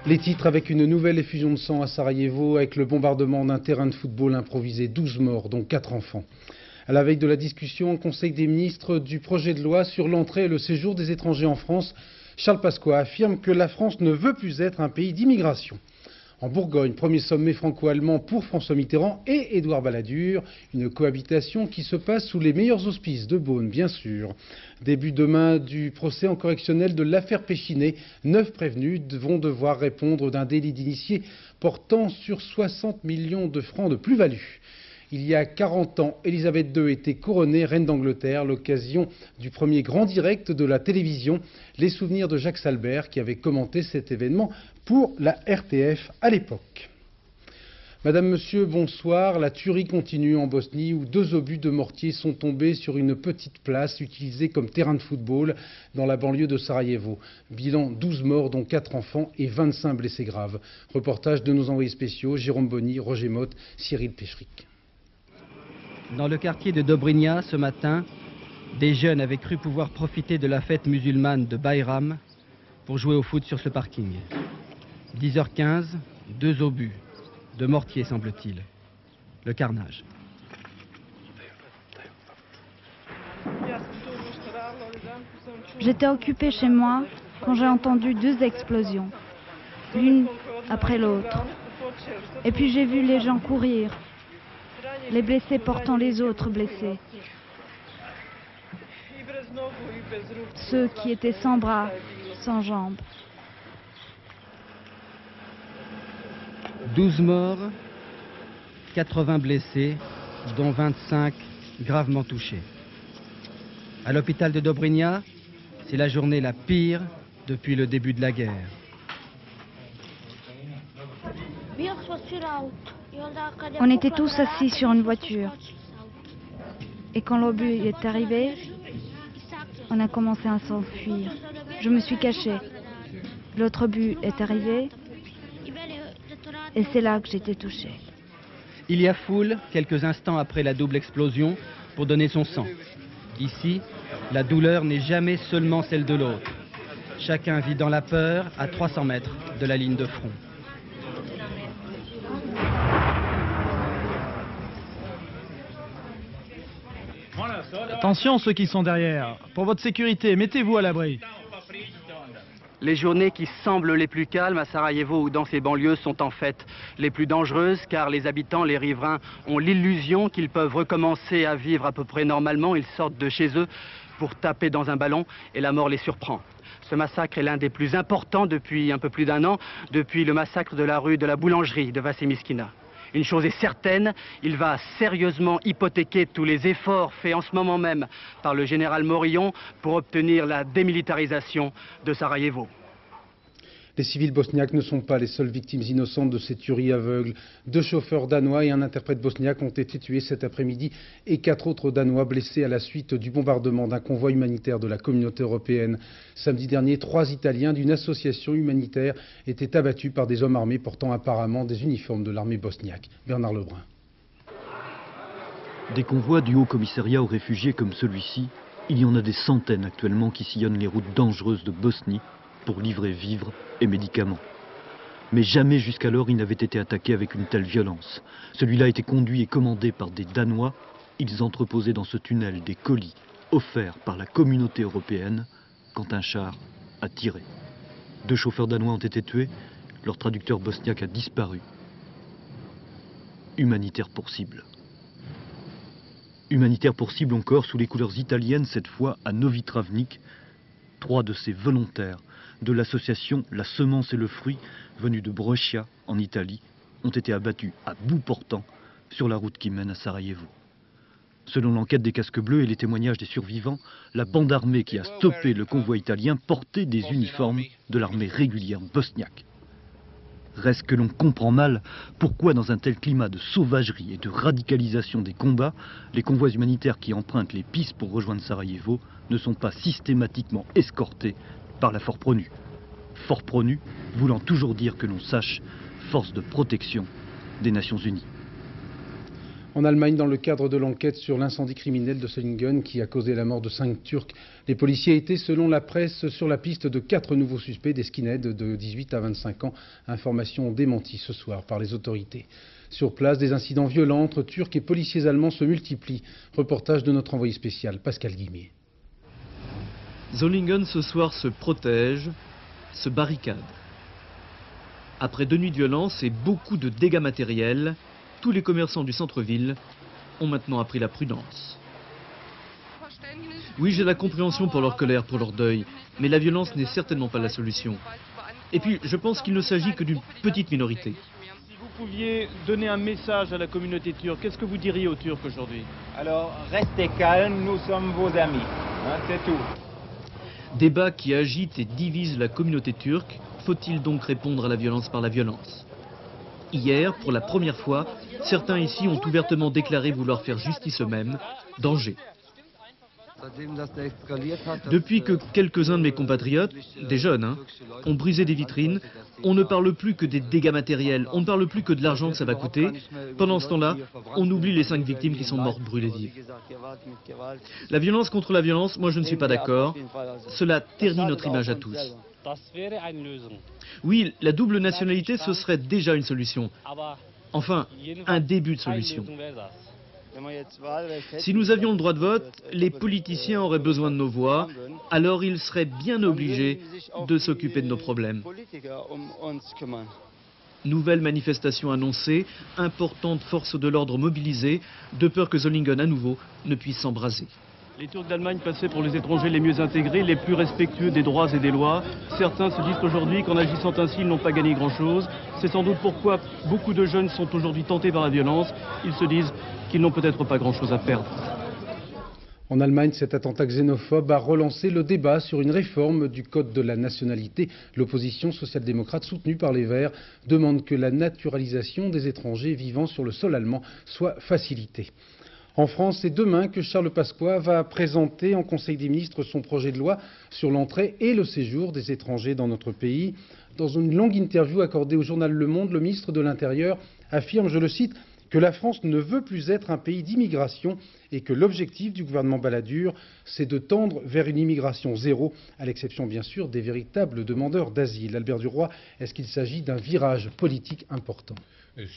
Les titres avec une nouvelle effusion de sang à Sarajevo, avec le bombardement d'un terrain de football improvisé, 12 morts, dont 4 enfants. À la veille de la discussion au Conseil des ministres du projet de loi sur l'entrée et le séjour des étrangers en France, Charles Pasqua affirme que la France ne veut plus être un pays d'immigration. En Bourgogne, premier sommet franco-allemand pour François Mitterrand et Édouard Balladur, une cohabitation qui se passe sous les meilleurs auspices de Beaune, bien sûr. Début demain du procès en correctionnel de l'affaire Péchinet. 9 prévenus vont devoir répondre d'un délit d'initié portant sur 60 millions de francs de plus-value. Il y a 40 ans, Élisabeth II était couronnée reine d'Angleterre, l'occasion du premier grand direct de la télévision. Les souvenirs de Jacques Salbert qui avait commenté cet événement pour la RTF à l'époque. Madame, Monsieur, bonsoir. La tuerie continue en Bosnie où 2 obus de mortier sont tombés sur une petite place utilisée comme terrain de football dans la banlieue de Sarajevo. Bilan 12 morts dont 4 enfants et 25 blessés graves. Reportage de nos envoyés spéciaux Jérôme Bonny, Roger Motte, Cyril Pécheric. Dans le quartier de Dobrinja, ce matin, des jeunes avaient cru pouvoir profiter de la fête musulmane de Bayram pour jouer au foot sur ce parking. 10h15, 2 obus, de mortier semble-t-il. Le carnage. J'étais occupée chez moi quand j'ai entendu 2 explosions, l'une après l'autre. Et puis j'ai vu les gens courir. Les blessés portant les autres blessés. Ceux qui étaient sans bras, sans jambes. 12 morts, 80 blessés, dont 25 gravement touchés. À l'hôpital de Dobrinja, c'est la journée la pire depuis le début de la guerre. On était tous assis sur une voiture. Et quand l'obus est arrivé, on a commencé à s'enfuir. Je me suis cachée. L'autre obus est arrivé. Et c'est là que j'ai été touchée. Il y a foule, quelques instants après la double explosion, pour donner son sang. Ici, la douleur n'est jamais seulement celle de l'autre. Chacun vit dans la peur à 300 mètres de la ligne de front. Attention ceux qui sont derrière. Pour votre sécurité, mettez-vous à l'abri. Les journées qui semblent les plus calmes à Sarajevo ou dans ses banlieues sont en fait les plus dangereuses car les habitants, les riverains, ont l'illusion qu'ils peuvent recommencer à vivre à peu près normalement. Ils sortent de chez eux pour taper dans un ballon et la mort les surprend. Ce massacre est l'un des plus importants depuis un peu plus d'1 an, depuis le massacre de la rue de la Boulangerie de Vassimiskina. Une chose est certaine, il va sérieusement hypothéquer tous les efforts faits en ce moment même par le général Morillon pour obtenir la démilitarisation de Sarajevo. Les civils bosniaques ne sont pas les seules victimes innocentes de ces tueries aveugles. 2 chauffeurs danois et un interprète bosniaque ont été tués cet après-midi et 4 autres danois blessés à la suite du bombardement d'un convoi humanitaire de la communauté européenne. Samedi dernier, 3 Italiens d'une association humanitaire étaient abattus par des hommes armés portant apparemment des uniformes de l'armée bosniaque. Bernard Lebrun. Des convois du Haut Commissariat aux réfugiés comme celui-ci, il y en a des centaines actuellement qui sillonnent les routes dangereuses de Bosnie pour livrer vivres et médicaments. Mais jamais jusqu'alors il n'avait été attaqué avec une telle violence. Celui-là était conduit et commandé par des Danois. Ils entreposaient dans ce tunnel des colis offerts par la communauté européenne quand un char a tiré. 2 chauffeurs danois ont été tués, leur traducteur bosniaque a disparu. Humanitaire pour cible. Humanitaire pour cible encore sous les couleurs italiennes, cette fois à Novi Travnik. 3 de ces volontaires de l'association La Semence et le Fruit, venus de Brescia, en Italie, ont été abattus à bout portant sur la route qui mène à Sarajevo. Selon l'enquête des casques bleus et les témoignages des survivants, la bande armée qui a stoppé le convoi italien portait des uniformes de l'armée régulière bosniaque. Reste que l'on comprend mal pourquoi dans un tel climat de sauvagerie et de radicalisation des combats, les convois humanitaires qui empruntent les pistes pour rejoindre Sarajevo ne sont pas systématiquement escortés par la Force-Pronu. Force-Pronu voulant toujours dire que l'on sache force de protection des Nations Unies. En Allemagne, dans le cadre de l'enquête sur l'incendie criminel de Solingen qui a causé la mort de 5 Turcs, les policiers étaient, selon la presse, sur la piste de 4 nouveaux suspects, des skinheads de 18 à 25 ans. Information démentie ce soir par les autorités. Sur place, des incidents violents entre Turcs et policiers allemands se multiplient. Reportage de notre envoyé spécial, Pascal Guimier. Solingen ce soir se protège, se barricade. Après 2 nuits de violence et beaucoup de dégâts matériels, tous les commerçants du centre-ville ont maintenant appris la prudence. Oui, j'ai la compréhension pour leur colère, pour leur deuil, mais la violence n'est certainement pas la solution. Et puis, je pense qu'il ne s'agit que d'une petite minorité. Si vous pouviez donner un message à la communauté turque, qu'est-ce que vous diriez aux Turcs aujourd'hui? Alors, restez calmes, nous sommes vos amis, hein, c'est tout. Débat qui agite et divise la communauté turque, faut-il donc répondre à la violence par la violence? Hier, pour la première fois, certains ici ont ouvertement déclaré vouloir faire justice eux-mêmes. Danger. Depuis que quelques-uns de mes compatriotes, des jeunes, ont brisé des vitrines, on ne parle plus que des dégâts matériels, on ne parle plus que de l'argent que ça va coûter. Pendant ce temps-là, on oublie les 5 victimes qui sont mortes brûlées vives. La violence contre la violence, moi je ne suis pas d'accord. Cela ternit notre image à tous. Oui, la double nationalité, ce serait déjà une solution. Enfin, un début de solution. Si nous avions le droit de vote, les politiciens auraient besoin de nos voix, alors ils seraient bien obligés de s'occuper de nos problèmes. Nouvelle manifestation annoncée, importante force de l'ordre mobilisée, de peur que Solingen à nouveau ne puisse s'embraser. Les Turcs d'Allemagne passaient pour les étrangers les mieux intégrés, les plus respectueux des droits et des lois. Certains se disent aujourd'hui qu'en agissant ainsi, ils n'ont pas gagné grand-chose. C'est sans doute pourquoi beaucoup de jeunes sont aujourd'hui tentés par la violence. Ils se disent qu'ils n'ont peut-être pas grand-chose à perdre. En Allemagne, cet attentat xénophobe a relancé le débat sur une réforme du code de la nationalité. L'opposition social-démocrate, soutenue par les Verts, demande que la naturalisation des étrangers vivant sur le sol allemand soit facilitée. En France, c'est demain que Charles Pasqua va présenter en Conseil des ministres son projet de loi sur l'entrée et le séjour des étrangers dans notre pays. Dans une longue interview accordée au journal Le Monde, le ministre de l'Intérieur affirme, je le cite, que la France ne veut plus être un pays d'immigration et que l'objectif du gouvernement Balladur, c'est de tendre vers une immigration zéro, à l'exception bien sûr des véritables demandeurs d'asile. Albert Duroy, est-ce qu'il s'agit d'un virage politique important ?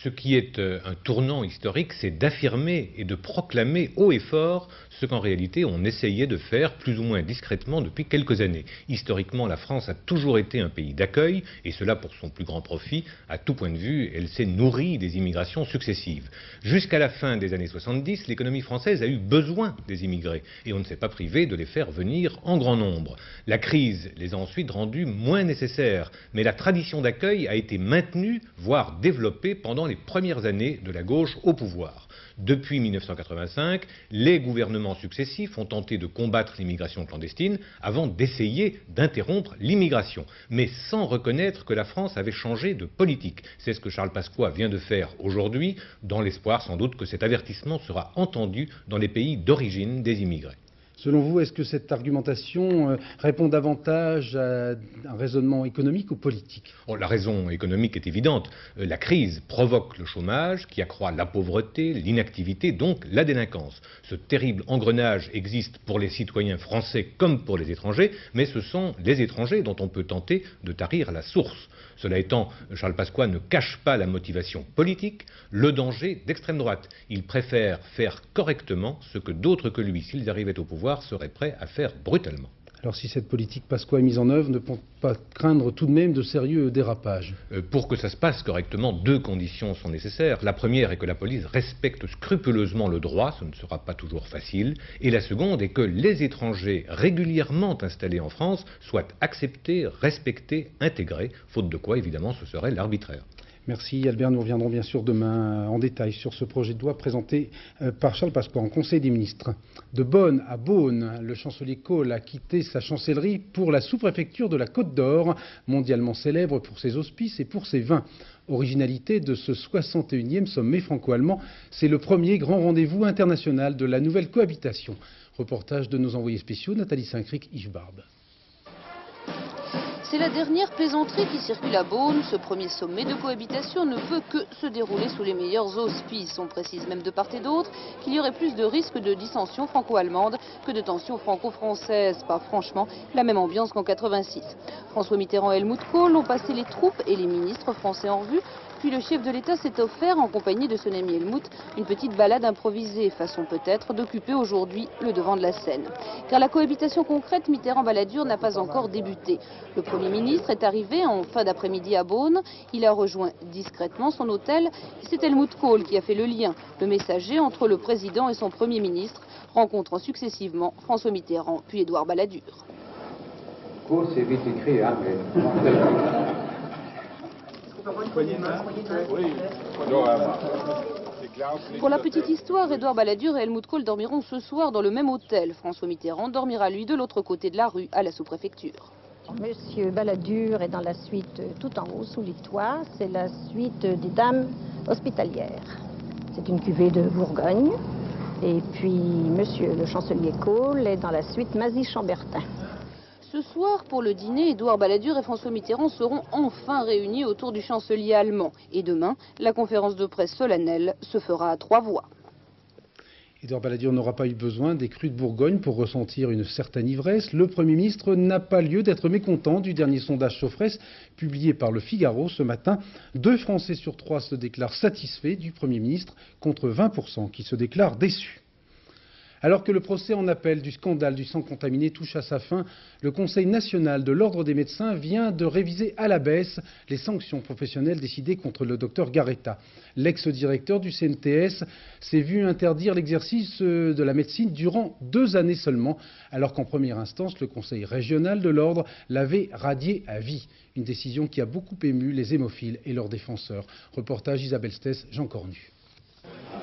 Ce qui est un tournant historique, c'est d'affirmer et de proclamer haut et fort ce qu'en réalité on essayait de faire plus ou moins discrètement depuis quelques années. Historiquement, la France a toujours été un pays d'accueil, et cela pour son plus grand profit. À tout point de vue, elle s'est nourrie des immigrations successives. Jusqu'à la fin des années 70, l'économie française a eu besoin des immigrés, et on ne s'est pas privé de les faire venir en grand nombre. La crise les a ensuite rendus moins nécessaires, mais la tradition d'accueil a été maintenue, voire développée pendant les premières années de la gauche au pouvoir. Depuis 1985, les gouvernements successifs ont tenté de combattre l'immigration clandestine avant d'essayer d'interrompre l'immigration, mais sans reconnaître que la France avait changé de politique. C'est ce que Charles Pasqua vient de faire aujourd'hui, dans l'espoir sans doute que cet avertissement sera entendu dans les pays d'origine des immigrés. Selon vous, est-ce que cette argumentation répond davantage à un raisonnement économique ou politique ? La raison économique est évidente. La crise provoque le chômage qui accroît la pauvreté, l'inactivité, donc la délinquance. Ce terrible engrenage existe pour les citoyens français comme pour les étrangers, mais ce sont les étrangers dont on peut tenter de tarir la source. Cela étant, Charles Pasqua ne cache pas la motivation politique, le danger d'extrême droite. Il préfère faire correctement ce que d'autres que lui, s'ils arrivaient au pouvoir, seraient prêts à faire brutalement. Alors si cette politique Pasqua est mise en œuvre, ne peut pas craindre tout de même de sérieux dérapages. Pour que ça se passe correctement, 2 conditions sont nécessaires. La première est que la police respecte scrupuleusement le droit, ce ne sera pas toujours facile. Et la seconde est que les étrangers régulièrement installés en France soient acceptés, respectés, intégrés, faute de quoi évidemment ce serait l'arbitraire. Merci Albert, nous reviendrons bien sûr demain en détail sur ce projet de loi présenté par Charles Pasqua en Conseil des ministres. De Bonn à Beaune, le chancelier Kohl a quitté sa chancellerie pour la sous-préfecture de la Côte d'Or, mondialement célèbre pour ses hospices et pour ses vins. Originalité de ce 61e sommet franco-allemand, c'est le premier grand rendez-vous international de la nouvelle cohabitation. Reportage de nos envoyés spéciaux Nathalie Saint-Cric, Yves Barbe. C'est la dernière plaisanterie qui circule à Beaune. Ce premier sommet de cohabitation ne peut que se dérouler sous les meilleurs auspices. On précise même de part et d'autre qu'il y aurait plus de risques de dissension franco-allemande que de tensions franco-françaises. Pas franchement la même ambiance qu'en 86. François Mitterrand et Helmut Kohl ont passé les troupes et les ministres français en revue. Puis le chef de l'État s'est offert, en compagnie de son ami Helmut, une petite balade improvisée, façon peut-être d'occuper aujourd'hui le devant de la scène. Car la cohabitation concrète Mitterrand-Balladur n'a pas encore débuté. Le Premier ministre est arrivé en fin d'après-midi à Beaune. Il a rejoint discrètement son hôtel. C'est Helmut Kohl qui a fait le lien, le messager entre le président et son Premier ministre, rencontrant successivement François Mitterrand puis Édouard Balladur. Kohl, c'est vite écrit, hein, mais... Pour la petite histoire, Édouard Balladur et Helmut Kohl dormiront ce soir dans le même hôtel. François Mitterrand dormira lui de l'autre côté de la rue, à la sous-préfecture. Monsieur Balladur est dans la suite tout en haut, sous les toits. C'est la suite des dames hospitalières. C'est une cuvée de Bourgogne. Et puis monsieur le chancelier Kohl est dans la suite Mazy-Chambertin. Ce soir, pour le dîner, Édouard Balladur et François Mitterrand seront enfin réunis autour du chancelier allemand. Et demain, la conférence de presse solennelle se fera à 3 voix. Édouard Balladur n'aura pas eu besoin des crus de Bourgogne pour ressentir une certaine ivresse. Le Premier ministre n'a pas lieu d'être mécontent du dernier sondage Sofres publié par le Figaro ce matin. 2 Français sur 3 se déclarent satisfaits du Premier ministre contre 20% qui se déclarent déçus. Alors que le procès en appel du scandale du sang contaminé touche à sa fin, le Conseil national de l'Ordre des médecins vient de réviser à la baisse les sanctions professionnelles décidées contre le docteur Garetta. L'ex-directeur du CNTS s'est vu interdire l'exercice de la médecine durant 2 années seulement, alors qu'en première instance, le Conseil régional de l'Ordre l'avait radié à vie. Une décision qui a beaucoup ému les hémophiles et leurs défenseurs. Reportage Isabelle Stess, Jean Cornu.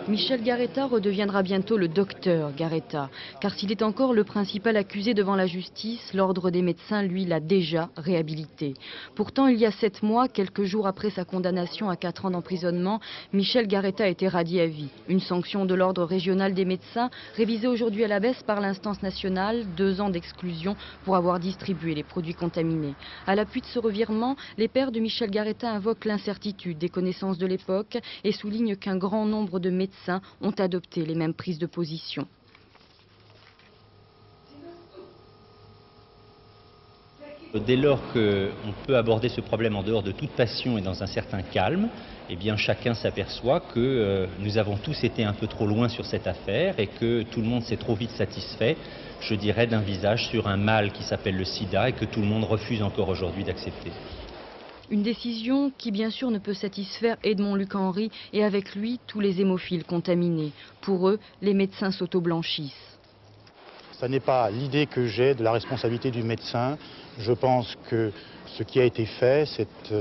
Michel Garetta redeviendra bientôt le docteur Garetta, car s'il est encore le principal accusé devant la justice, l'ordre des médecins, lui, l'a déjà réhabilité. Pourtant, il y a 7 mois, quelques jours après sa condamnation à 4 ans d'emprisonnement, Michel Garetta a été radié à vie. Une sanction de l'ordre régional des médecins, révisée aujourd'hui à la baisse par l'instance nationale, 2 ans d'exclusion pour avoir distribué les produits contaminés. À l'appui de ce revirement, les pairs de Michel Garetta invoquent l'incertitude des connaissances de l'époque et soulignent qu'un grand nombre de médecins ont adopté les mêmes prises de position. Dès lors qu'on peut aborder ce problème en dehors de toute passion et dans un certain calme, eh bien chacun s'aperçoit que nous avons tous été un peu trop loin sur cette affaire et que tout le monde s'est trop vite satisfait, je dirais, d'un visage sur un mal qui s'appelle le sida et que tout le monde refuse encore aujourd'hui d'accepter. Une décision qui bien sûr ne peut satisfaire Edmond Luc Henry et avec lui tous les hémophiles contaminés. Pour eux, les médecins s'auto-blanchissent. Ce n'est pas l'idée que j'ai de la responsabilité du médecin. Je pense que ce qui a été fait, cette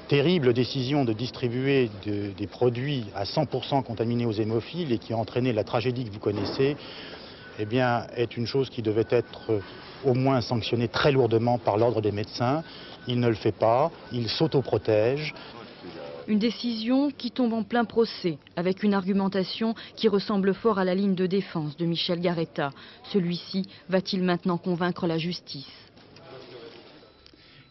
terrible décision de distribuer des produits à 100% contaminés aux hémophiles et qui a entraîné la tragédie que vous connaissez, eh bien, est une chose qui devait être au moins sanctionnée très lourdement par l'ordre des médecins. Il ne le fait pas, il s'autoprotège. Une décision qui tombe en plein procès, avec une argumentation qui ressemble fort à la ligne de défense de Michel Garetta. Celui-ci va-t-il maintenant convaincre la justice ?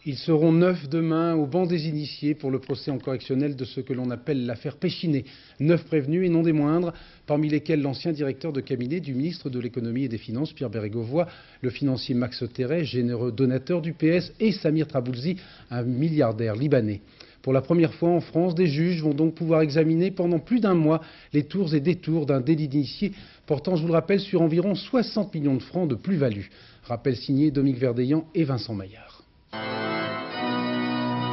Ils seront 9 demain au banc des initiés pour le procès en correctionnel de ce que l'on appelle l'affaire Péchinet. 9 prévenus et non des moindres, parmi lesquels l'ancien directeur de cabinet du ministre de l'économie et des finances, Pierre Bérégovoy, le financier Max Terret, généreux donateur du PS, et Samir Traboulsi, un milliardaire libanais. Pour la première fois en France, des juges vont donc pouvoir examiner pendant plus d'1 mois les tours et détours d'un délit d'initié portant, je vous le rappelle, sur environ 60 millions de francs de plus-value. Rappel signé Dominique Verdeillan et Vincent Maillard.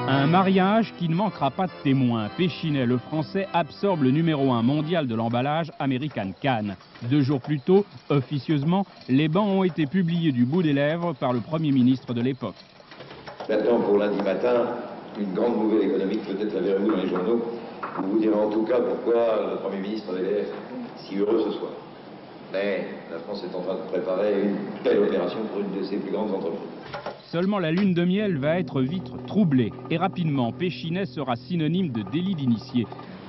Un mariage qui ne manquera pas de témoins. Péchinet, le français, absorbe le numéro 1 mondial de l'emballage American Can. 2 jours plus tôt, officieusement, les bans ont été publiés du bout des lèvres par le Premier ministre de l'époque. Maintenant, pour lundi matin, une grande nouvelle économique, peut-être la verrez-vous dans les journaux. Vous vous direz en tout cas pourquoi le Premier ministre avait l'air si heureux ce soir. Mais la France est en train de préparer une belle opération pour une de ses plus grandes entreprises. Seulement la lune de miel va être vite troublée et rapidement Péchinet sera synonyme de délit d'initié.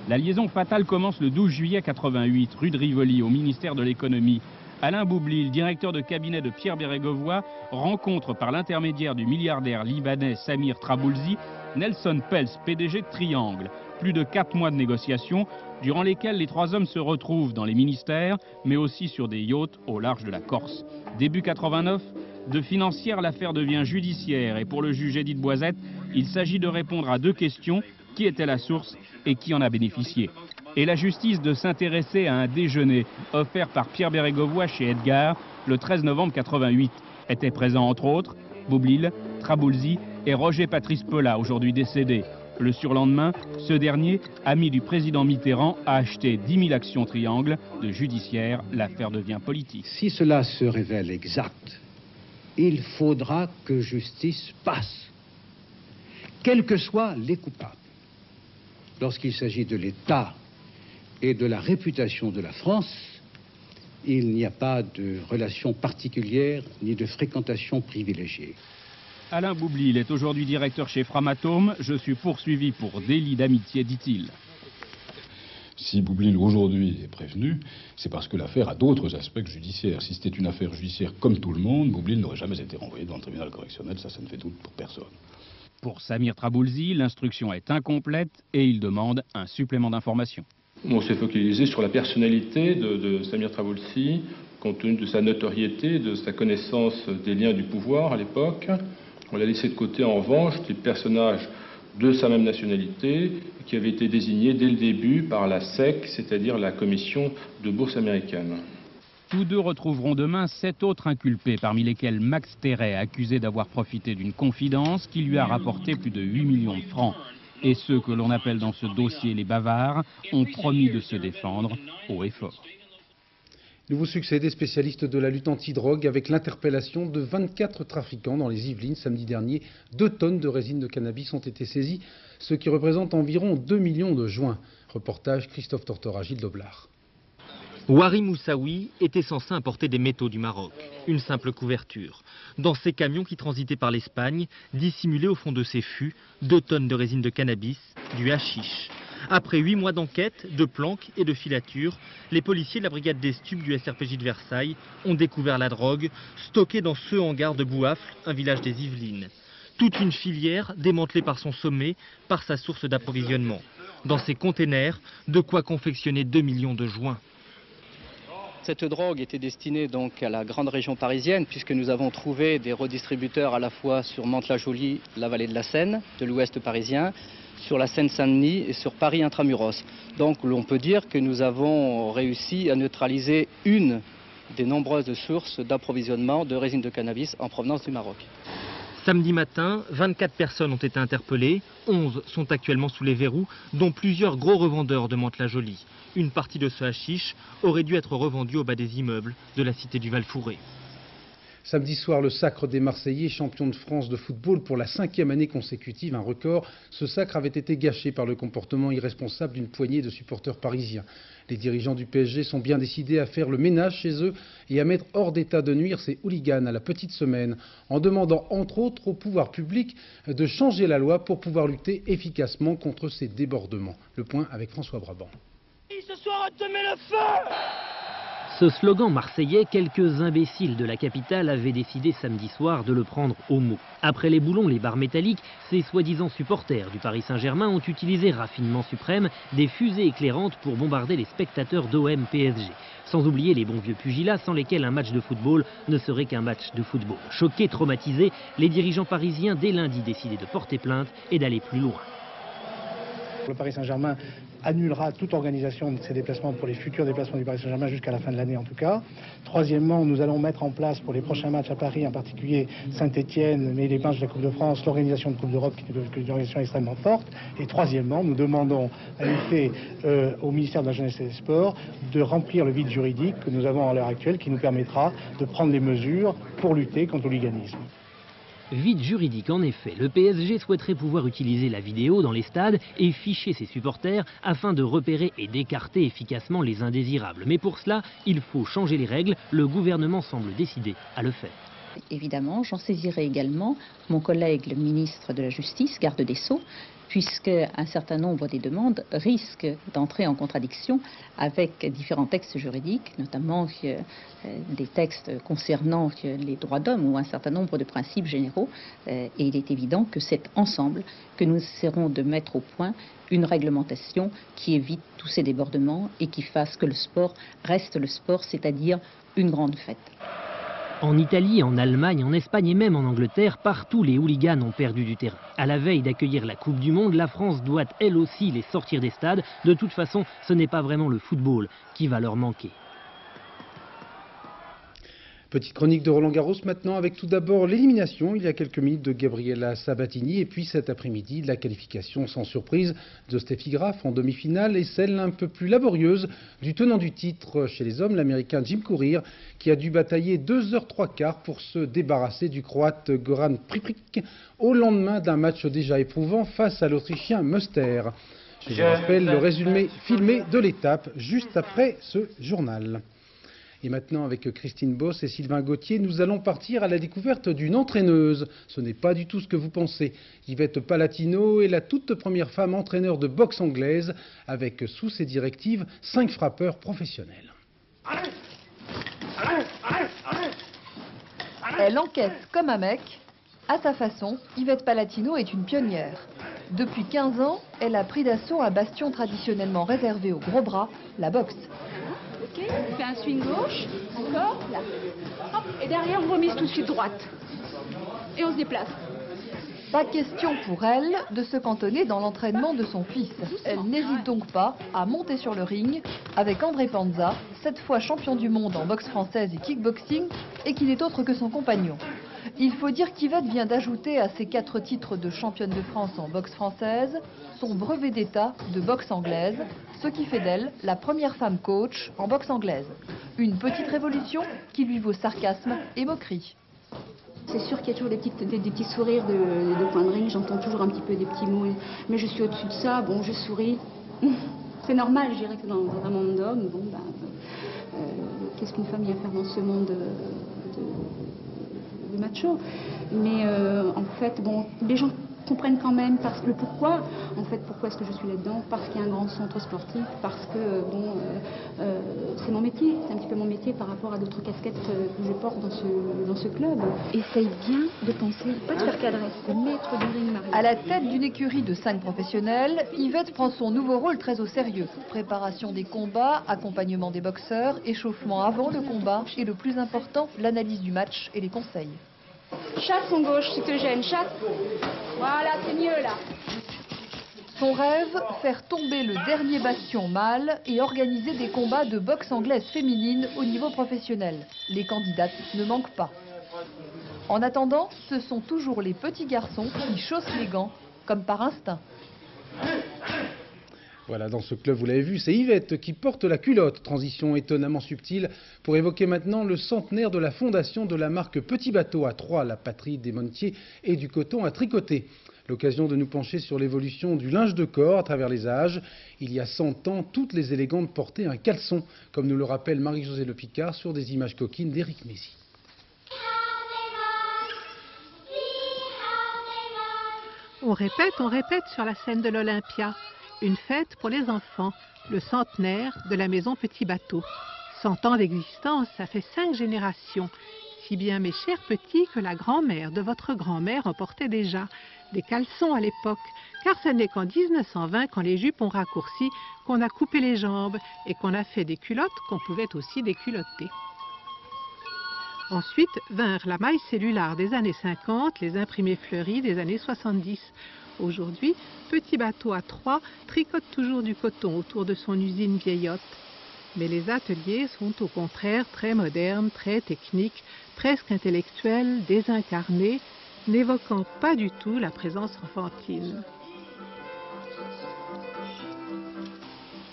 La liaison fatale commence le 12 juillet 88, rue de Rivoli, au ministère de l'économie. Alain Boubli, le directeur de cabinet de Pierre Bérégovoy, rencontre par l'intermédiaire du milliardaire libanais Samir Traboulsi Nelson Pels, PDG de Triangle. Plus de 4 mois de négociations, durant lesquels les 3 hommes se retrouvent dans les ministères, mais aussi sur des yachts au large de la Corse. Début 89, de financière, l'affaire devient judiciaire et pour le juge Édith Boisette, il s'agit de répondre à 2 questions. Qui était la source et qui en a bénéficié? Et la justice de s'intéresser à un déjeuner offert par Pierre Bérégovoy chez Edgar le 13 novembre 88. Étaient présents entre autres Boublil, Traboulsi et Roger Patrice Pelat, aujourd'hui décédé. Le surlendemain, ce dernier, ami du président Mitterrand, a acheté 10 000 actions Triangle. De judiciaire, l'affaire devient politique. Si cela se révèle exact, il faudra que justice passe, quels que soient les coupables. Lorsqu'il s'agit de l'État et de la réputation de la France, il n'y a pas de relation particulière ni de fréquentation privilégiée. Alain Boubli, il est aujourd'hui directeur chez Framatome. Je suis poursuivi pour délit d'amitié, dit-il. Si Boublil aujourd'hui est prévenu, c'est parce que l'affaire a d'autres aspects judiciaires. Si c'était une affaire judiciaire comme tout le monde, Boublil n'aurait jamais été renvoyé dans le tribunal correctionnel, ça ne fait doute pour personne. Pour Samir Traboulsi, l'instruction est incomplète et il demande un supplément d'information. On s'est focalisé sur la personnalité de Samir Traboulsi, compte tenu de sa notoriété, de sa connaissance des liens du pouvoir à l'époque. On l'a laissé de côté en revanche des personnages de sa même nationalité qui avaient été désignés dès le début par la SEC, c'est-à-dire la commission de bourse américaine. Tous 2 retrouveront demain 7 autres inculpés, parmi lesquels Max Terret, accusé d'avoir profité d'une confidence qui lui a rapporté plus de 8 millions de francs. Et ceux que l'on appelle dans ce dossier les bavards ont promis de se défendre haut et fort. Nouveau succès des spécialistes de la lutte anti-drogue avec l'interpellation de 24 trafiquants dans les Yvelines. Samedi dernier, 2 tonnes de résine de cannabis ont été saisies, ce qui représente environ 2 millions de joints. Reportage Christophe Tortora, Gilles Doblard. Ouari Moussaoui était censé importer des métaux du Maroc, une simple couverture. Dans ces camions qui transitaient par l'Espagne, dissimulés au fond de ces fûts, 2 tonnes de résine de cannabis, du hashish. Après 8 mois d'enquête, de planques et de filatures, les policiers de la brigade des stupes du SRPJ de Versailles ont découvert la drogue stockée dans ce hangar de Bouafle, un village des Yvelines. Toute une filière démantelée par son sommet, par sa source d'approvisionnement. Dans ces containers, de quoi confectionner 2 millions de joints. Cette drogue était destinée donc à la grande région parisienne, puisque nous avons trouvé des redistributeurs à la fois sur Mantes-la-Jolie, la vallée de la Seine, de l'ouest parisien, sur la Seine-Saint-Denis et sur Paris intramuros. Donc l'on peut dire que nous avons réussi à neutraliser une des nombreuses sources d'approvisionnement de résine de cannabis en provenance du Maroc. Samedi matin, 24 personnes ont été interpellées, 11 sont actuellement sous les verrous, dont plusieurs gros revendeurs de Mantes-la-Jolie. Une partie de ce hashish aurait dû être revendue au bas des immeubles de la cité du Val-Fouré. Samedi soir, le sacre des Marseillais, champions de France de football pour la 5e année consécutive, un record. Ce sacre avait été gâché par le comportement irresponsable d'une poignée de supporters parisiens. Les dirigeants du PSG sont bien décidés à faire le ménage chez eux et à mettre hors d'état de nuire ces hooligans à la petite semaine, en demandant entre autres au pouvoir public de changer la loi pour pouvoir lutter efficacement contre ces débordements. Le point avec François Brabant. Ce soir, on te met le feu! Ce slogan marseillais, quelques imbéciles de la capitale avaient décidé samedi soir de le prendre au mot. Après les boulons, les barres métalliques, ces soi-disant supporters du Paris Saint-Germain ont utilisé raffinement suprême des fusées éclairantes pour bombarder les spectateurs d'OM PSG. Sans oublier les bons vieux pugilats sans lesquels un match de football ne serait qu'un match de football. Choqués, traumatisés, les dirigeants parisiens dès lundi décidaient de porter plainte et d'aller plus loin. Le Paris Saint-Germain annulera toute organisation de ces déplacements pour les futurs déplacements du Paris Saint-Germain jusqu'à la fin de l'année en tout cas. Troisièmement, nous allons mettre en place pour les prochains matchs à Paris, en particulier Saint-Etienne, mais les matchs de la Coupe de France, l'organisation de Coupe d'Europe qui est une organisation extrêmement forte. Et troisièmement, nous demandons à l'effet au ministère de la Jeunesse et des Sports de remplir le vide juridique que nous avons à l'heure actuelle qui nous permettra de prendre les mesures pour lutter contre l'hooliganisme. Vide juridique en effet, le PSG souhaiterait pouvoir utiliser la vidéo dans les stades et ficher ses supporters afin de repérer et d'écarter efficacement les indésirables. Mais pour cela, il faut changer les règles, le gouvernement semble décidé à le faire. Évidemment, j'en saisirai également mon collègue le ministre de la Justice, garde des Sceaux, puisqu'un certain nombre des demandes risquent d'entrer en contradiction avec différents textes juridiques, notamment des textes concernant les droits d'homme ou un certain nombre de principes généraux. Et il est évident que c'est ensemble que nous essaierons de mettre au point une réglementation qui évite tous ces débordements et qui fasse que le sport reste le sport, c'est-à-dire une grande fête. En Italie, en Allemagne, en Espagne et même en Angleterre, partout les hooligans ont perdu du terrain. À la veille d'accueillir la Coupe du Monde, la France doit elle aussi les sortir des stades. De toute façon, ce n'est pas vraiment le football qui va leur manquer. Petite chronique de Roland Garros maintenant, avec tout d'abord l'élimination il y a quelques minutes de Gabriela Sabatini et puis cet après-midi la qualification sans surprise de Steffi Graf en demi-finale et celle un peu plus laborieuse du tenant du titre chez les hommes, l'américain Jim Courier, qui a dû batailler 2 heures 3 quarts pour se débarrasser du croate Goran Priprik au lendemain d'un match déjà éprouvant face à l'Autrichien Muster. Je vous rappelle le résumé filmé de l'étape juste après ce journal. Et maintenant, avec Christine Boss et Sylvain Gauthier, nous allons partir à la découverte d'une entraîneuse. Ce n'est pas du tout ce que vous pensez. Yvette Palatino est la toute première femme entraîneur de boxe anglaise, avec sous ses directives 5 frappeurs professionnels. Elle encaisse comme un mec. À sa façon, Yvette Palatino est une pionnière. Depuis 15 ans, elle a pris d'assaut un bastion traditionnellement réservé aux gros bras, la boxe. Ok, on fait un swing gauche, encore, là. Hop, et derrière, on remise tout de suite droite. Et on se déplace. Pas question pour elle de se cantonner dans l'entraînement de son fils. Elle n'hésite donc pas à monter sur le ring avec André Panza, 7 fois champion du monde en boxe française et kickboxing, et qui n'est autre que son compagnon. Il faut dire qu'Yvette vient d'ajouter à ses 4 titres de championne de France en boxe française son brevet d'état de boxe anglaise, ce qui fait d'elle la première femme coach en boxe anglaise. Une petite révolution qui lui vaut sarcasme et moquerie. C'est sûr qu'il y a toujours des petits sourires de coin de ring, j'entends toujours un petit peu des petits mots, mais je suis au-dessus de ça, bon, je souris. C'est normal, je dirais que dans un monde d'hommes, bon, qu'est-ce qu'une femme vient faire dans ce monde de macho? Mais en fait, bon, les gens comprennent quand même parce que pourquoi. En fait, pourquoi est-ce que je suis là-dedans? Parce qu'il y a un grand centre sportif, parce que bon, c'est mon métier, c'est un petit peu mon métier par rapport à d'autres casquettes que je porte dans ce club. Essaye bien de penser, pas de faire cadrer, de mettre du ring, Marie. À la tête d'une écurie de 5 professionnels, Yvette prend son nouveau rôle très au sérieux. Préparation des combats, accompagnement des boxeurs, échauffement avant le combat et le plus important, l'analyse du match et les conseils. Chasse son gauche, tu te gênes, chasse. Voilà, c'est mieux là. Son rêve, faire tomber le dernier bastion mâle et organiser des combats de boxe anglaise féminine au niveau professionnel. Les candidates ne manquent pas. En attendant, ce sont toujours les petits garçons qui chaussent les gants, comme par instinct. Voilà, dans ce club, vous l'avez vu, c'est Yvette qui porte la culotte. Transition étonnamment subtile pour évoquer maintenant le centenaire de la fondation de la marque Petit Bateau à Troyes, la patrie des monetiers et du coton à tricoter. L'occasion de nous pencher sur l'évolution du linge de corps à travers les âges. Il y a 100 ans, toutes les élégantes portaient un caleçon, comme nous le rappelle Marie-Josée Le Picard sur des images coquines d'Éric Mézy. On répète sur la scène de l'Olympia. Une fête pour les enfants, le centenaire de la maison Petit Bateau. 100 ans d'existence, ça fait 5 générations. Si bien, mes chers petits, que la grand-mère de votre grand-mère en portait déjà des caleçons à l'époque, car ce n'est qu'en 1920, quand les jupes ont raccourci, qu'on a coupé les jambes et qu'on a fait des culottes qu'on pouvait aussi déculotter. Ensuite vinrent la maille cellulaire des années 50, les imprimés fleuris des années 70. Aujourd'hui, Petit Bateau à Troyes tricote toujours du coton autour de son usine vieillotte. Mais les ateliers sont au contraire très modernes, très techniques, presque intellectuels, désincarnés, n'évoquant pas du tout la présence enfantine.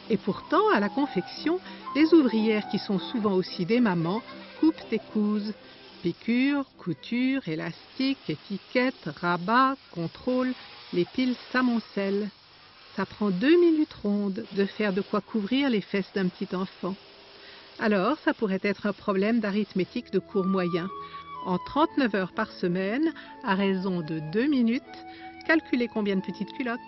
Et pourtant, à la confection, les ouvrières qui sont souvent aussi des mamans coupent et cousent. Piqûres, couture, élastique, étiquette, rabat, contrôle, les piles s'amoncellent. Ça prend 2 minutes rondes de faire de quoi couvrir les fesses d'un petit enfant. Alors, ça pourrait être un problème d'arithmétique de cours moyen. En 39 heures par semaine, à raison de 2 minutes, calculez combien de petites culottes.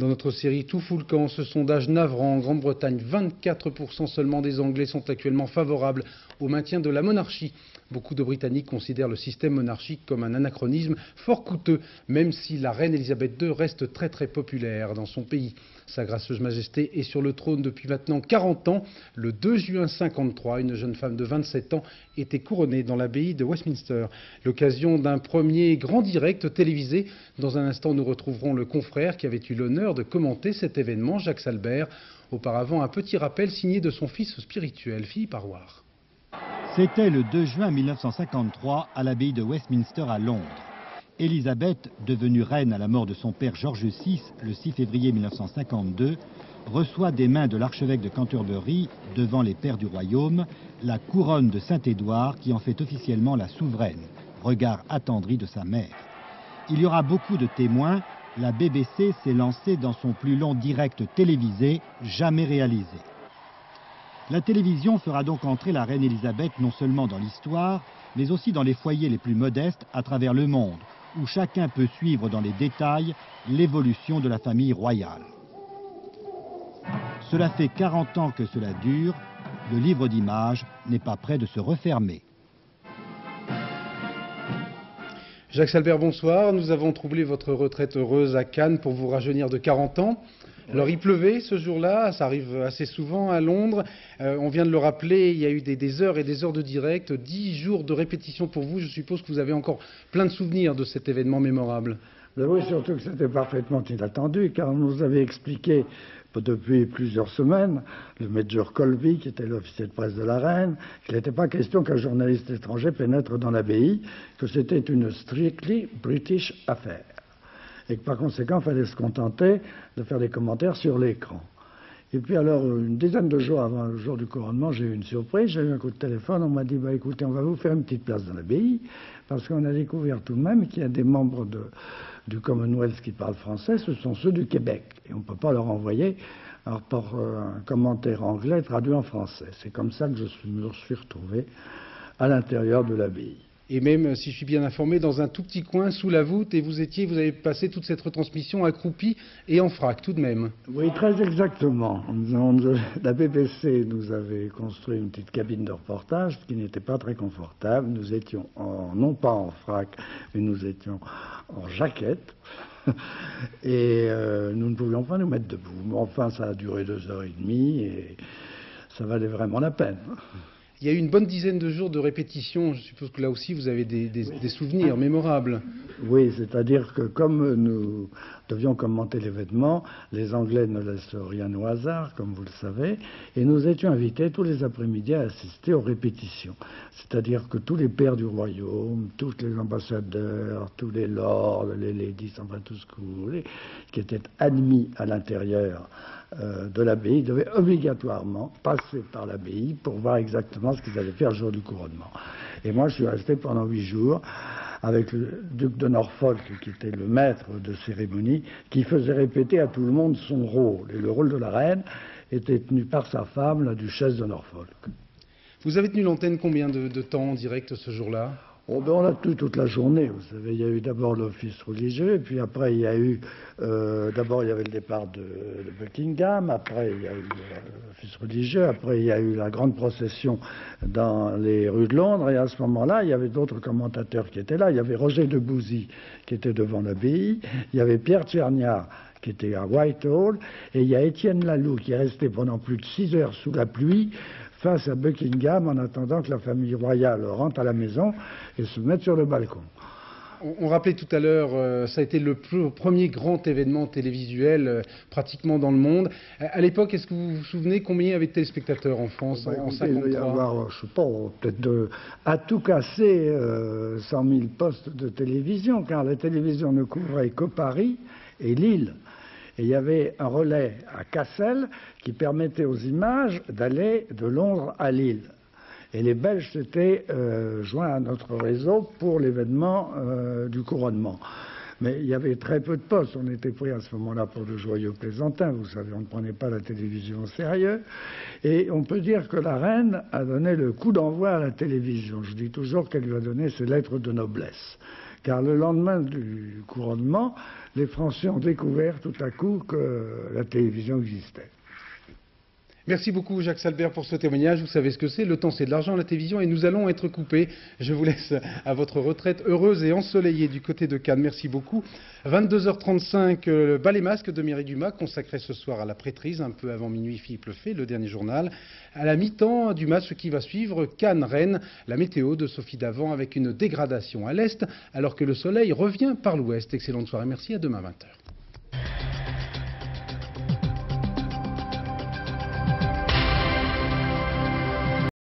Dans notre série Tout fout le camp, ce sondage navrant en Grande-Bretagne, 24% seulement des Anglais sont actuellement favorables au maintien de la monarchie. Beaucoup de Britanniques considèrent le système monarchique comme un anachronisme fort coûteux, même si la reine Elisabeth II reste très très populaire dans son pays. Sa gracieuse majesté est sur le trône depuis maintenant 40 ans. Le 2 juin 1953, une jeune femme de 27 ans était couronnée dans l'abbaye de Westminster. L'occasion d'un premier grand direct télévisé. Dans un instant, nous retrouverons le confrère qui avait eu l'honneur de commenter cet événement, Jacques Salbert. Auparavant, un petit rappel signé de son fils spirituel, Philippe Arroir. C'était le 2 juin 1953 à l'abbaye de Westminster à Londres. Élisabeth, devenue reine à la mort de son père George VI le 6 février 1952, reçoit des mains de l'archevêque de Canterbury, devant les pères du royaume, la couronne de Saint-Édouard qui en fait officiellement la souveraine, regard attendri de sa mère. Il y aura beaucoup de témoins. La BBC s'est lancée dans son plus long direct télévisé jamais réalisé. La télévision fera donc entrer la reine Elisabeth non seulement dans l'histoire, mais aussi dans les foyers les plus modestes à travers le monde, où chacun peut suivre dans les détails l'évolution de la famille royale. Cela fait 40 ans que cela dure, le livre d'images n'est pas près de se refermer. Jacques Salbert, bonsoir. Nous avons troublé votre retraite heureuse à Cannes pour vous rajeunir de 40 ans. Alors il pleuvait ce jour-là, ça arrive assez souvent à Londres. On vient de le rappeler, il y a eu des heures et des heures de direct, 10 jours de répétition pour vous. Je suppose que vous avez encore plein de souvenirs de cet événement mémorable. Oui, surtout que c'était parfaitement inattendu, car on nous avait expliqué depuis plusieurs semaines, le Major Colby, qui était l'officier de presse de la reine, qu'il n'était pas question qu'un journaliste étranger pénètre dans l'abbaye, que c'était une strictly British affaire. Et que par conséquent, il fallait se contenter de faire des commentaires sur l'écran. Et puis alors, une dizaine de jours avant le jour du couronnement, j'ai eu une surprise, j'ai eu un coup de téléphone, on m'a dit, bah, écoutez, on va vous faire une petite place dans l'abbaye, parce qu'on a découvert tout de même qu'il y a des membres du Commonwealth qui parlent français, ce sont ceux du Québec. Et on ne peut pas leur envoyer un commentaire anglais traduit en français. C'est comme ça que je me suis retrouvé à l'intérieur de l'abbaye. Et même, si je suis bien informé, dans un tout petit coin, sous la voûte, et vous avez passé toute cette retransmission accroupi et en frac, tout de même. Oui, très exactement. La BBC nous avait construit une petite cabine de reportage qui n'était pas très confortable. Nous étions, non pas en frac, mais nous étions en jaquette. Et nous ne pouvions pas nous mettre debout. Mais enfin, ça a duré 2h30 et ça valait vraiment la peine. Il y a eu une bonne dizaine de jours de répétition. Je suppose que là aussi, vous avez des souvenirs mémorables. Oui, c'est-à-dire que comme nous devions commenter l'événement, les Anglais ne laissent rien au hasard, comme vous le savez, et nous étions invités tous les après-midi à assister aux répétitions. C'est-à-dire que tous les pairs du royaume, tous les ambassadeurs, tous les lords, les ladies, enfin tout ce que vous voulez, qui étaient admis à l'intérieur de l'abbaye, devaient obligatoirement passer par l'abbaye pour voir exactement ce qu'ils allaient faire le jour du couronnement. Et moi, je suis resté pendant 8 jours avec le duc de Norfolk, qui était le maître de cérémonie, qui faisait répéter à tout le monde son rôle. Et le rôle de la reine était tenu par sa femme, la duchesse de Norfolk. Vous avez tenu l'antenne combien de temps en direct ce jour-là ? Oh ben on a tenu toute la journée, vous savez. Il y a eu d'abord l'office religieux, et puis après il y a eu... d'abord il y avait le départ de Buckingham, après il y a eu l'office religieux, après il y a eu la grande procession dans les rues de Londres, et à ce moment-là, il y avait d'autres commentateurs qui étaient là. Il y avait Roger de Bouzy qui était devant l'abbaye, il y avait Pierre Tchernia qui était à Whitehall, et il y a Étienne Laloux qui est resté pendant plus de 6 heures sous la pluie, face à Buckingham, en attendant que la famille royale rentre à la maison et se mette sur le balcon. On rappelait tout à l'heure, ça a été le premier grand événement télévisuel pratiquement dans le monde. À l'époque, est-ce que vous vous souvenez combien il y avait de téléspectateurs en France en 1953 ? Il devait y avoir, je ne sais pas, peut-être à tout casser 100 000 postes de télévision, car la télévision ne couvrait que Paris et Lille. Et il y avait un relais à Cassel qui permettait aux images d'aller de Londres à Lille. Et les Belges s'étaient joints à notre réseau pour l'événement du couronnement. Mais il y avait très peu de postes. On était pris à ce moment-là pour de joyeux plaisantins. Vous savez, on ne prenait pas la télévision au sérieux. Et on peut dire que la reine a donné le coup d'envoi à la télévision. Je dis toujours qu'elle lui a donné ses lettres de noblesse. Car le lendemain du couronnement, les Français ont découvert tout à coup que la télévision existait. Merci beaucoup Jacques Salbert pour ce témoignage. Vous savez ce que c'est, le temps c'est de l'argent, la télévision, et nous allons être coupés. Je vous laisse à votre retraite heureuse et ensoleillée du côté de Cannes. Merci beaucoup. 22h35, le bal et masque de Mireille Dumas, consacré ce soir à la prêtrise, un peu avant minuit, Philippe Lefebvre, le dernier journal. À la mi-temps du match qui va suivre, Cannes-Rennes, la météo de Sophie Davant avec une dégradation à l'est, alors que le soleil revient par l'ouest. Excellente soirée, merci, à demain 20h.